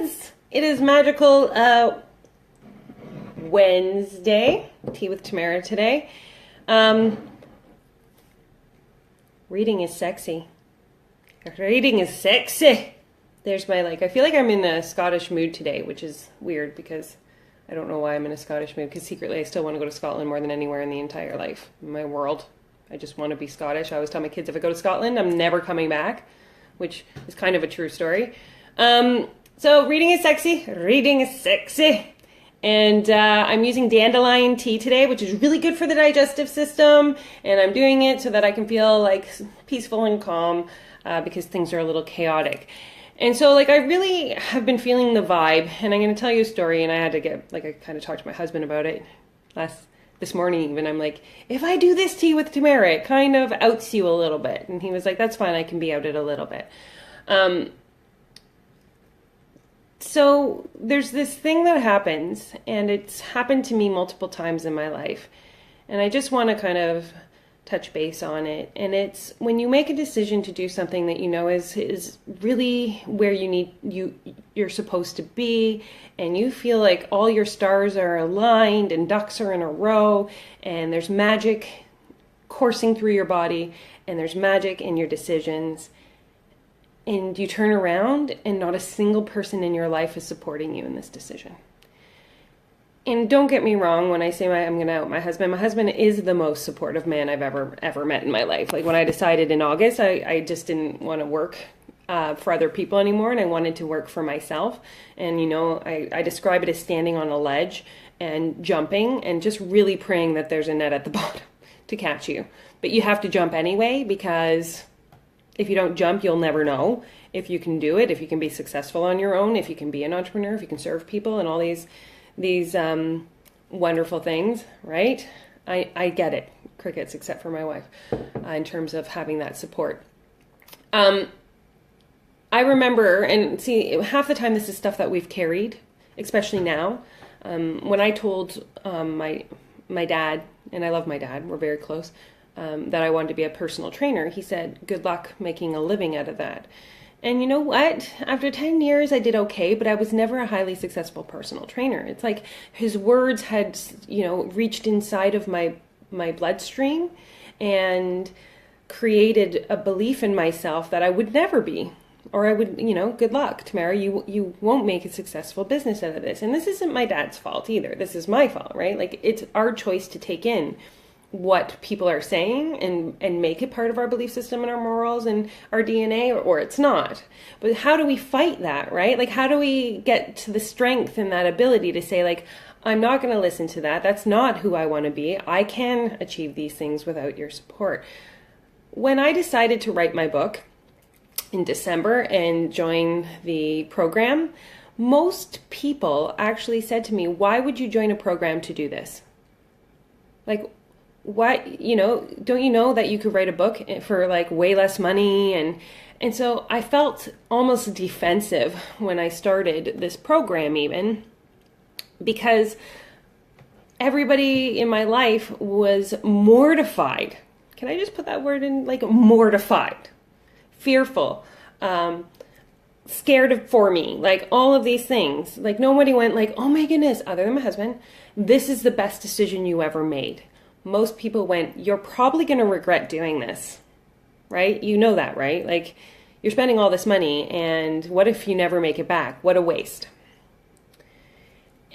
It is magical Wednesday. Tea with Tamara today. Reading is sexy. Reading is sexy. There's my, I feel like I'm in a Scottish mood today, which is weird because I don't know why I'm in a Scottish mood, because secretly I still want to go to Scotland more than anywhere in the entire life, in my world. I just want to be Scottish. I always tell my kids if I go to Scotland, I'm never coming back, which is kind of a true story. So reading is sexy. Reading is sexy. And I'm using dandelion tea today, which is really good for the digestive system. And I'm doing it so that I can feel peaceful and calm because things are a little chaotic. And so I really have been feeling the vibe. And I'm going to tell you a story. And I had to get, I kind of talked to my husband about it this morning even. I'm like, if I do this tea with Tamara, it kind of outs you a little bit. And he was like, that's fine. I can be outed a little bit. So there's this thing that happens, and it's happened to me multiple times in my life. And I just want to kind of touch base on it. And it's when you make a decision to do something that you know is really where you're supposed to be, and you feel like all your stars are aligned and ducks are in a row, and there's magic coursing through your body, and there's magic in your decisions. And you turn around and not a single person in your life is supporting you in this decision. And don't get me wrong, when I say I'm going to out my husband is the most supportive man I've ever met in my life. When I decided in August, I just didn't want to work for other people anymore, and I wanted to work for myself. And, I describe it as standing on a ledge and jumping and just really praying that there's a net at the bottom to catch you. But you have to jump anyway, because if you don't jump, you'll never know if you can do it, if you can be successful on your own, if you can be an entrepreneur, if you can serve people and all these wonderful things, right? I get it. Crickets, except for my wife, in terms of having that support. I remember, and see, half the time this is stuff that we've carried, especially now. When I told my dad, and I love my dad, we're very close, that I wanted to be a personal trainer, he said, good luck making a living out of that. And you know what? After 10 years, I did okay, but I was never a highly successful personal trainer. It's like his words had, reached inside of my bloodstream and created a belief in myself that I would never be. Or I would, good luck, Tamara, you won't make a successful business out of this. And this isn't my dad's fault either. This is my fault, right? It's our choice to take in what people are saying and make it part of our belief system and our morals and our DNA, or it's not. But how do we fight that, right? How do we get to the strength and that ability to say, I'm not going to listen to that. That's not who I want to be. I can achieve these things without your support. When I decided to write my book in December and join the program, most people actually said to me, why would you join a program to do this? What, don't you know that you could write a book for way less money? And so I felt almost defensive when I started this program, even because everybody in my life was mortified. Can I just put that word in? Mortified, fearful, scared for me, all of these things. Nobody went oh my goodness, other than my husband, this is the best decision you ever made. Most people went, you're probably going to regret doing this, right? You know that, right? You're spending all this money, and what if you never make it back? What a waste.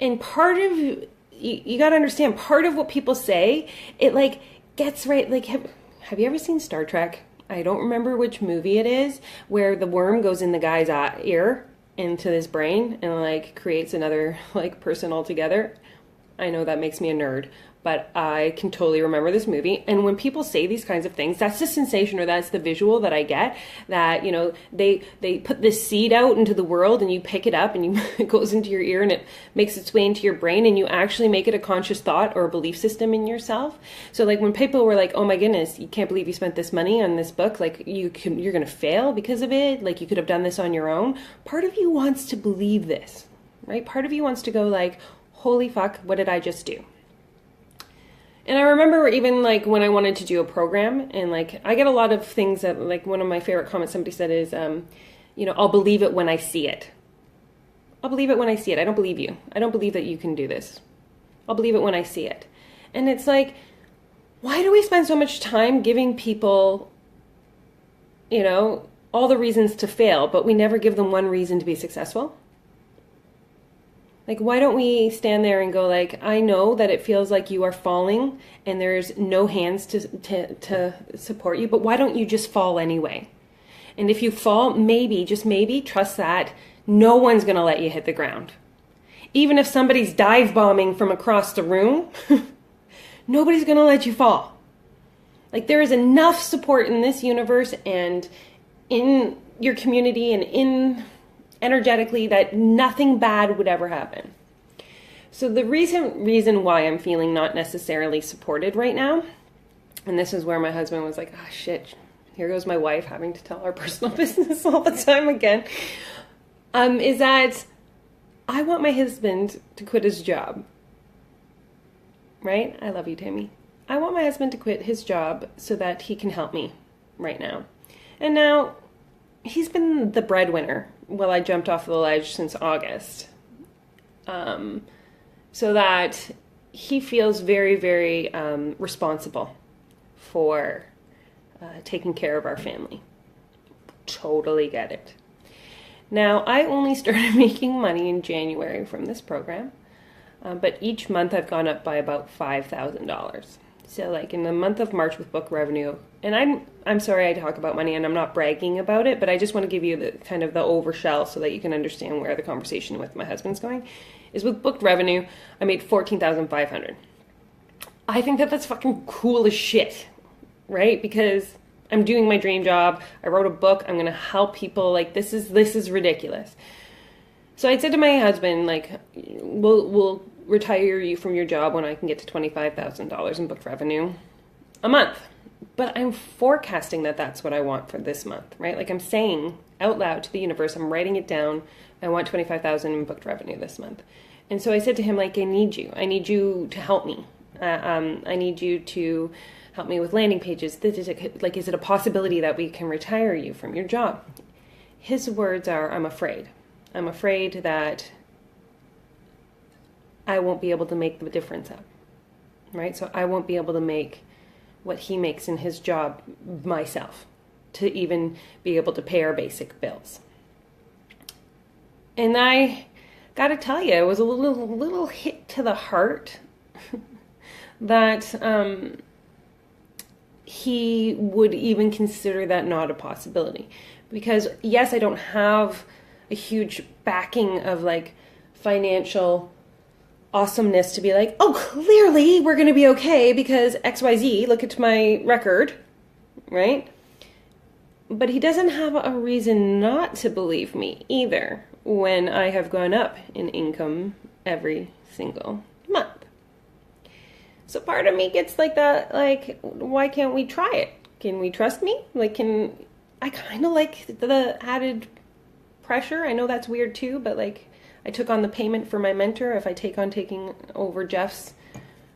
And part of, you got to understand, part of what people say, it gets right. Have you ever seen Star Trek? I don't remember which movie it is, where the worm goes in the guy's ear into his brain and creates another person altogether. I know that makes me a nerd, but I can totally remember this movie. And when people say these kinds of things, that's the sensation, or that's the visual that I get, that, they put this seed out into the world and you pick it up and it goes into your ear and it makes its way into your brain and you actually make it a conscious thought or a belief system in yourself. So when people were oh my goodness, you can't believe you spent this money on this book, you're going to fail because of it. You could have done this on your own. Part of you wants to believe this, right? Part of you wants to go holy fuck, what did I just do? And I remember even when I wanted to do a program, and I get a lot of things that one of my favorite comments somebody said is, I'll believe it when I see it. I'll believe it when I see it. I don't believe you. I don't believe that you can do this. I'll believe it when I see it. And it's like, why do we spend so much time giving people, all the reasons to fail, but we never give them one reason to be successful? Like, why don't we stand there and go like, I know that it feels like you are falling and there's no hands to support you, but why don't you just fall anyway? And if you fall, maybe, just maybe, trust that no one's going to let you hit the ground. Even if somebody's dive bombing from across the room, nobody's going to let you fall. Like, there is enough support in this universe and in your community and in energetically that nothing bad would ever happen. So the reason why I'm feeling not necessarily supported right now, and this is where my husband was like, ah, shit, here goes my wife having to tell our personal business all the time again, is that I want my husband to quit his job. Right? I love you, Tammy. I want my husband to quit his job so that he can help me right now. And now, he's been the breadwinner while I jumped off the ledge since August. So that he feels very, very responsible for taking care of our family. Totally get it. Now, I only started making money in January from this program, but each month I've gone up by about $5,000. So like in the month of March with book revenue, and I'm sorry I talk about money and I'm not bragging about it, but I just want to give you the kind of the overshell so that you can understand where the conversation with my husband's going, is with book revenue, I made $14,500. I think that that's fucking cool as shit, right? Because I'm doing my dream job. I wrote a book. I'm going to help people. Like, this is ridiculous. So I said to my husband, like, we'll retire you from your job when I can get to $25,000 in book revenue a month. But I'm forecasting that that's what I want for this month, right? Like, I'm saying out loud to the universe, I'm writing it down. I want $25,000 in booked revenue this month. And so I said to him, like, I need you to help me. I need you to help me with landing pages. Is it a possibility that we can retire you from your job? His words are, I'm afraid. I'm afraid that I won't be able to make the difference up, right? So I won't be able to make what he makes in his job myself to even be able to pay our basic bills. And I got to tell you, it was a little hit to the heart that he would even consider that not a possibility. Because yes, I don't have a huge backing of like financial awesomeness to be like, oh, clearly we're going to be okay because XYZ, look at my record, right? But he doesn't have a reason not to believe me either when I have gone up in income every single month. So part of me gets like that, like, why can't we try it? Can we trust me? Like, I kind of like the added pressure. I know that's weird too, but like, I took on the payment for my mentor. If I take on taking over Jeff's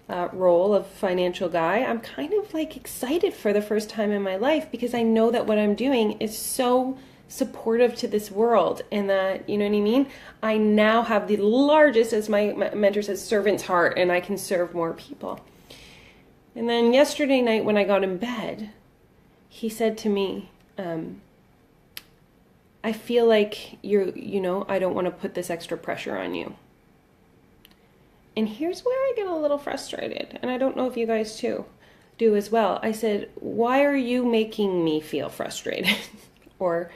role of financial guy, I'm kind of like excited for the first time in my life because I know that what I'm doing is so supportive to this world and that, you know what I mean? I now have the largest, as my mentor says, servant's heart, and I can serve more people. And then yesterday night when I got in bed, he said to me, I feel like I don't want to put this extra pressure on you. And here's where I get a little frustrated. And I don't know if you guys too do as well. I said, why are you making me feel frustrated? Or,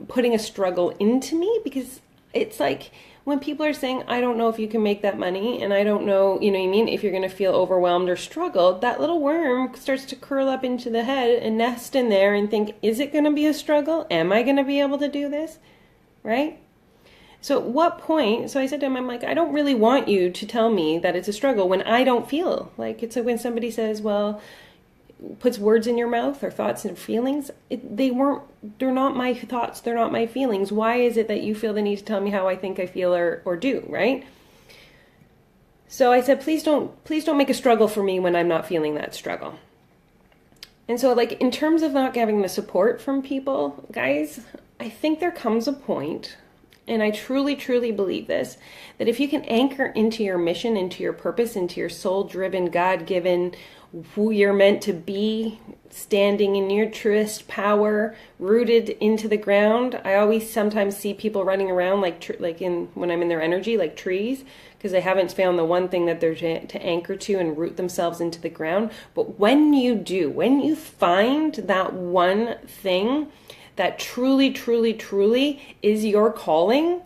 putting a struggle into me? Because it's like when people are saying, I don't know if you can make that money, and I don't know, you know what I mean, if you're going to feel overwhelmed or struggled, that little worm starts to curl up into the head and nest in there and think, is it going to be a struggle? Am I going to be able to do this? Right? So at what point, so I said to him, I'm like, I don't really want you to tell me that it's a struggle when I don't feel like it's when somebody says, well, puts words in your mouth or thoughts and feelings, they're not my thoughts, they're not my feelings. Why is it that you feel the need to tell me how I think I feel or do, right? So I said, please don't make a struggle for me when I'm not feeling that struggle. And so like in terms of not getting the support from people, guys, I think there comes a point, and I truly, truly believe this, that if you can anchor into your mission, into your purpose, into your soul-driven, God-given, who you're meant to be, standing in your truest power, rooted into the ground. I always sometimes see people running around when I'm in their energy, like trees, because they haven't found the one thing that they're to anchor to and root themselves into the ground. But when you do, when you find that one thing that truly, truly, truly is your calling,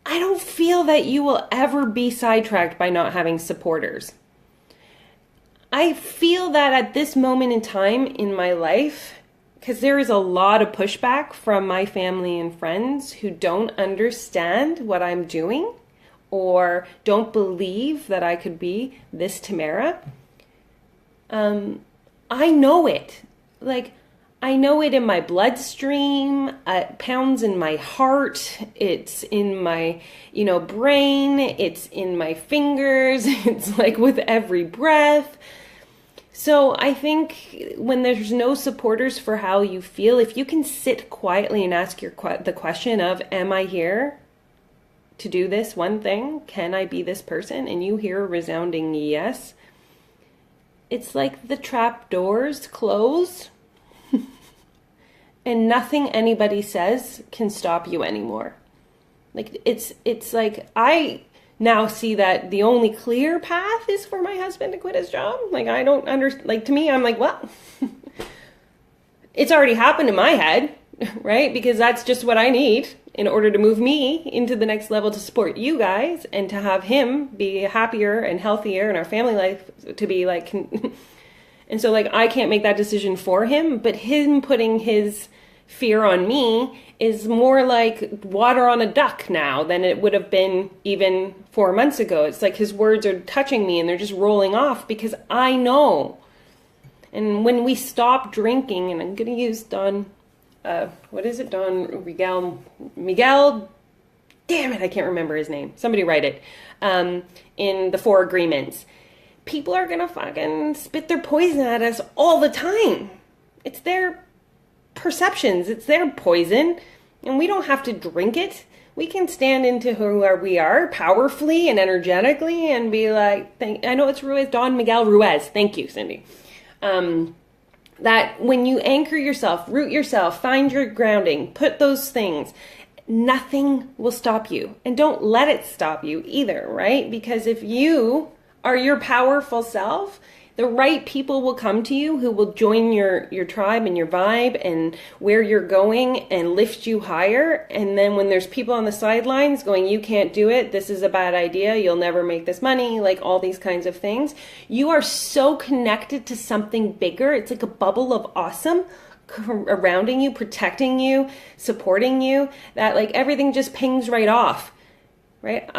I don't feel that you will ever be sidetracked by not having supporters. I feel that at this moment in time in my life, because there is a lot of pushback from my family and friends who don't understand what I'm doing or don't believe that I could be this Tamara. I know it. I know it in my bloodstream, it pounds in my heart, it's in my, brain, it's in my fingers, it's like with every breath. So I think when there's no supporters for how you feel, if you can sit quietly and ask the question of, am I here to do this one thing? Can I be this person? And you hear a resounding yes. It's like the trap doors close and nothing anybody says can stop you anymore. It's like I now see that the only clear path is for my husband to quit his job. I don't to me, I'm like, well, it's already happened in my head, right? Because that's just what I need in order to move me into the next level to support you guys and to have him be happier and healthier and our family life to be like, and so I can't make that decision for him, but him putting his fear on me is more like water on a duck now than it would have been even 4 months ago. It's like his words are touching me and they're just rolling off because I know. And when we stop drinking, and I'm going to use Don Miguel, damn it, I can't remember his name. Somebody write it, in the 4 Agreements. People are going to fucking spit their poison at us all the time. It's their perceptions, it's their poison, and we don't have to drink it. We can stand into who we are powerfully and energetically and be like, I know it's Don Miguel Ruiz. Thank you, Cindy. That when you anchor yourself, root yourself, find your grounding, put those things, nothing will stop you. And don't let it stop you either, right? Because if you are your powerful self, the right people will come to you who will join your tribe and your vibe and where you're going and lift you higher. And then when there's people on the sidelines going, you can't do it, this is a bad idea, you'll never make this money, like all these kinds of things, you are so connected to something bigger. It's like a bubble of awesome surrounding you, protecting you, supporting you, that everything just pings right off, right?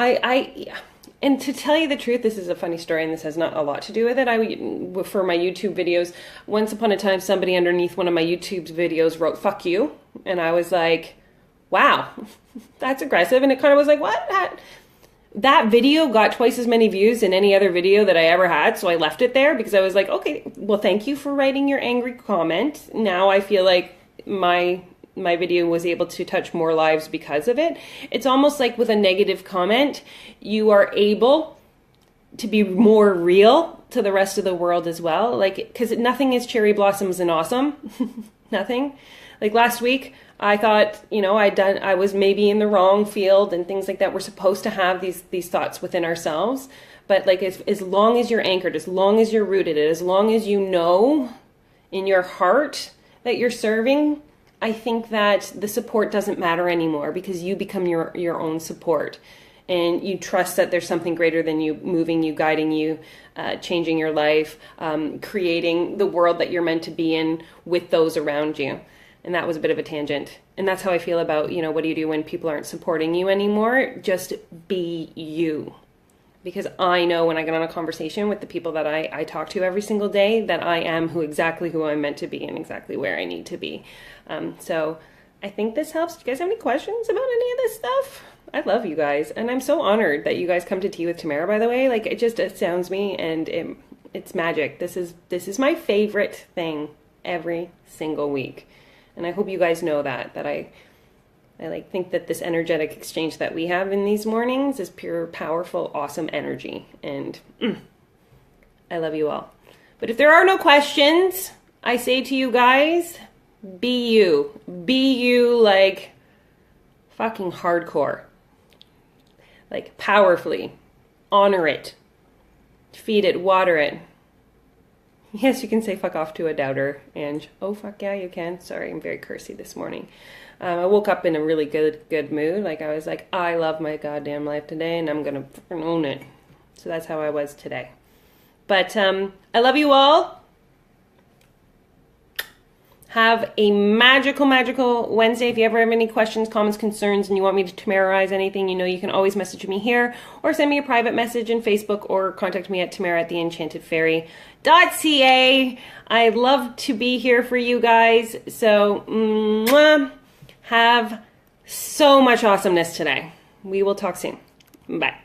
And to tell you the truth, this is a funny story, and this has not a lot to do with it. For my YouTube videos, once upon a time, somebody underneath one of my YouTube videos wrote, "fuck you." And I was like, wow, that's aggressive. And it kind of was like, what? That video got twice as many views than any other video that I ever had. So I left it there because I was like, okay, well, thank you for writing your angry comment. Now I feel like my video was able to touch more lives because of it. It's almost like with a negative comment, you are able to be more real to the rest of the world as well. Because nothing is cherry blossoms and awesome. Nothing. Last week, I thought, I was maybe in the wrong field and things like that. We're supposed to have these thoughts within ourselves. But as long as you're anchored, as long as you're rooted, as long as you know in your heart that you're serving, I think that the support doesn't matter anymore because you become your own support and you trust that there's something greater than you, moving you, guiding you, changing your life, creating the world that you're meant to be in with those around you. And that was a bit of a tangent. And that's how I feel about, what do you do when people aren't supporting you anymore? Just be you. Because I know when I get on a conversation with the people that I talk to every single day that I am exactly who I'm meant to be and exactly where I need to be. So I think this helps. Do you guys have any questions about any of this stuff? I love you guys. And I'm so honored that you guys come to Tea with Tamara, by the way. It just astounds me and it's magic. This is my favorite thing every single week. And I hope you guys know that I think that this energetic exchange that we have in these mornings is pure, powerful, awesome energy. And I love you all. But if there are no questions, I say to you guys, be you. Be you like fucking hardcore. Like powerfully. Honor it. Feed it. Water it. Yes, you can say fuck off to a doubter, Ange. Oh, fuck yeah, you can. Sorry, I'm very cursy this morning. I woke up in a really good mood. Like, I was like, I love my goddamn life today, and I'm going to own it. So that's how I was today. But I love you all. Have a magical, magical Wednesday. If you ever have any questions, comments, concerns, and you want me to Tamarize anything, you can always message me here or send me a private message in Facebook or contact me at tamara@theenchantedfairy.ca. I love to be here for you guys. So, have so much awesomeness today. We will talk soon. Bye.